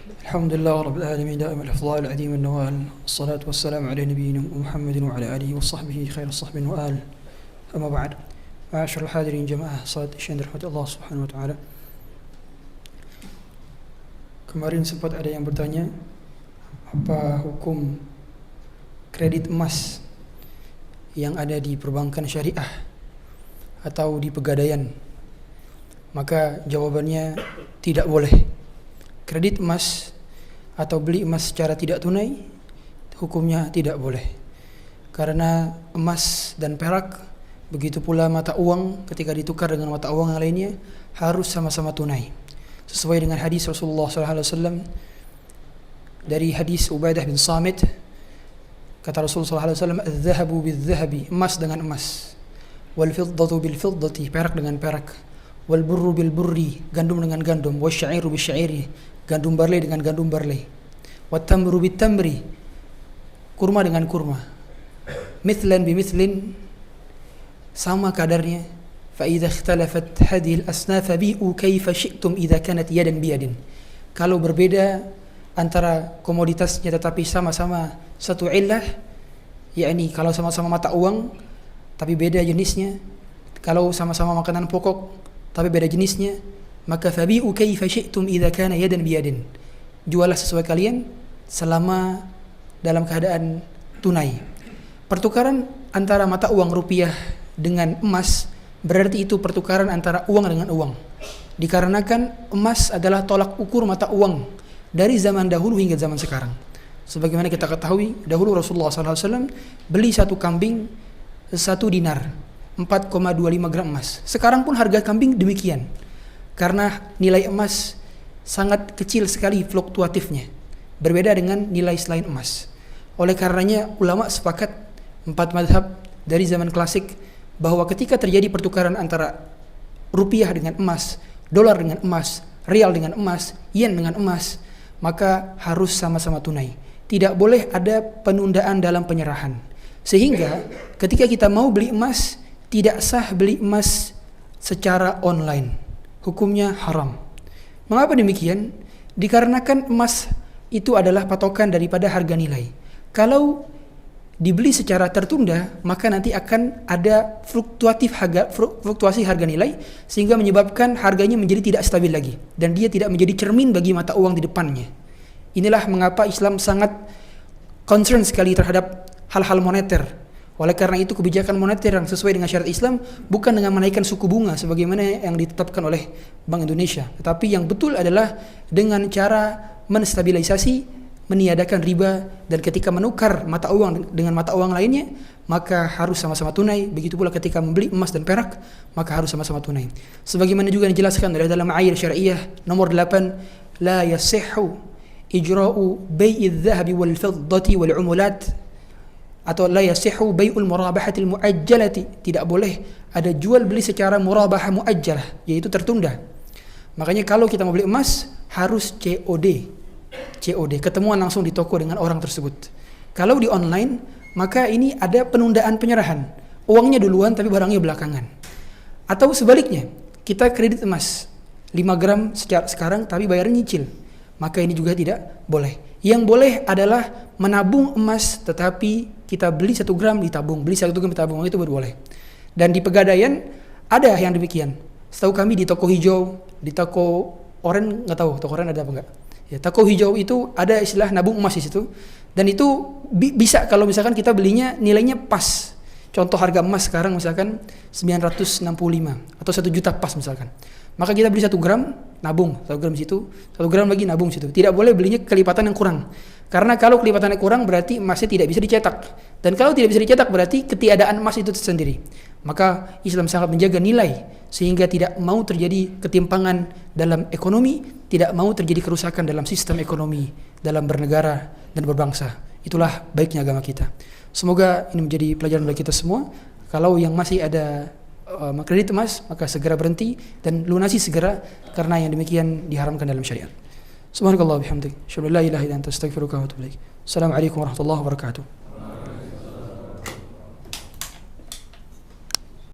الحمد لله رب العالمين دائما الأفضال العظيم النوال الصلاة والسلام على نبينا محمد وعلى آله وصحبه خير الصحب وآل أما بعد معاشر الحاضرين جماعة صلاة الشهر رحمة الله سبحانه وتعالى. Kemarin sempat ada yang bertanya apa hukum kredit emas yang ada di perbankan syariah atau di pegadaian. Maka jawabannya tidak boleh. Kredit emas atau beli emas secara tidak tunai hukumnya tidak boleh. Karena emas dan perak, begitu pula mata uang ketika ditukar dengan mata uang yang lainnya harus sama-sama tunai. Sesuai dengan hadis Rasulullah SAW dari hadis Ubadah bin Samit, kata Rasulullah SAW, "Az-zahabu bil-zahabi," emas dengan emas, "wal-fiddatu bil-fiddati," perak dengan perak, "wal-burru bil-burri," gandum dengan gandum, "wasy-sya'iru bil-syairi," gandum barley dengan gandum barley, "wat-tamru bit-tamri," kurma dengan kurma, "mithlan bi-mithlin," sama kadarnya. فَإِذَا اخْتَلَفَتْ هَذِهِ الْأَصْنَافَ بِيعُوا كَيْفَ شِئْتُمْ إِذَا كَانَتْ يَدًا بِيَدٍ. Kalau berbeda antara komoditasnya tetapi sama-sama satu illah, yakni kalau sama-sama mata uang tapi beda jenisnya, kalau sama-sama makanan pokok tapi beda jenisnya, maka fabi'u kaifa syi'tum idza kana yadan biyadin. Jualah sesuai kalian selama dalam keadaan tunai. Pertukaran antara mata uang rupiah dengan emas berarti itu pertukaran antara uang dengan uang. Dikarenakan emas adalah tolak ukur mata uang dari zaman dahulu hingga zaman sekarang. Sebagaimana kita ketahui, dahulu Rasulullah SAW beli satu kambing 1 dinar, 4,25 gram emas. Sekarang pun harga kambing demikian. Karena nilai emas sangat kecil sekali fluktuatifnya, berbeda dengan nilai selain emas. Oleh karenanya ulama sepakat 4 mazhab dari zaman klasik bahwa ketika terjadi pertukaran antara rupiah dengan emas, dolar dengan emas, rial dengan emas, yen dengan emas, maka harus sama-sama tunai. Tidak boleh ada penundaan dalam penyerahan. Sehingga ketika kita mau beli emas, tidak sah beli emas secara online. Hukumnya haram. Mengapa demikian? Dikarenakan emas itu adalah patokan daripada harga nilai. Kalau dibeli secara tertunda, maka nanti akan ada fluktuasi harga nilai sehingga menyebabkan harganya menjadi tidak stabil lagi dan dia tidak menjadi cermin bagi mata uang di depannya. Inilah mengapa Islam sangat concern sekali terhadap hal-hal moneter. Oleh karena itu kebijakan moneter yang sesuai dengan syariat Islam bukan dengan menaikkan suku bunga sebagaimana yang ditetapkan oleh Bank Indonesia, tetapi yang betul adalah dengan cara menstabilisasi, meniadakan riba, dan ketika menukar mata uang dengan mata uang lainnya maka harus sama-sama tunai. Begitu pula ketika membeli emas dan perak maka harus sama-sama tunai. Sebagaimana juga dijelaskan dalam ayat syariah nomor 8, la yasihhu ijra'u bai'idz dhahabi wal fiddati wal umulat, atau la yasihhu bai'ul murabahati al muajjalati, tidak boleh ada jual beli secara murabahah muajjalah, yaitu tertunda. Makanya kalau kita mau beli emas harus COD, ketemuan langsung di toko dengan orang tersebut. Kalau di online, maka ini ada penundaan penyerahan. Uangnya duluan tapi barangnya belakangan. Atau sebaliknya, kita kredit emas 5 gram sekarang tapi bayarnya nyicil. Maka ini juga tidak boleh. Yang boleh adalah menabung emas tetapi kita beli 1 gram ditabung, beli 1 gram ditabung, itu baru boleh. Dan di pegadaian ada yang demikian. Setahu kami di toko hijau, di toko oranye, nggak tahu toko oranye ada apa enggak. Ya, toko hijau itu ada istilah nabung emas di situ, dan itu bisa kalau misalkan kita belinya nilainya pas. Contoh harga emas sekarang misalkan 965 atau 1 juta pas misalkan. Maka kita beli 1 gram, nabung 1 gram di situ, 1 gram lagi nabung di situ. Tidak boleh belinya kelipatan yang kurang. Karena kalau kelipatannya kurang berarti emasnya tidak bisa dicetak. Dan kalau tidak bisa dicetak berarti ketiadaan emas itu sendiri. Maka Islam sangat menjaga nilai sehingga tidak mau terjadi ketimpangan dalam ekonomi, tidak mau terjadi kerusakan dalam sistem ekonomi dalam bernegara dan berbangsa. Itulah baiknya agama kita. Semoga ini menjadi pelajaran bagi kita semua. Kalau yang masih ada kredit emas, maka segera berhenti dan lunasi segera, karena yang demikian diharamkan dalam syariat. Subhanakallah bihamdik, asyhadu an la ilaha illa anta, astaghfiruka wa atubu ilaik. Assalamualaikum warahmatullahi wabarakatuh.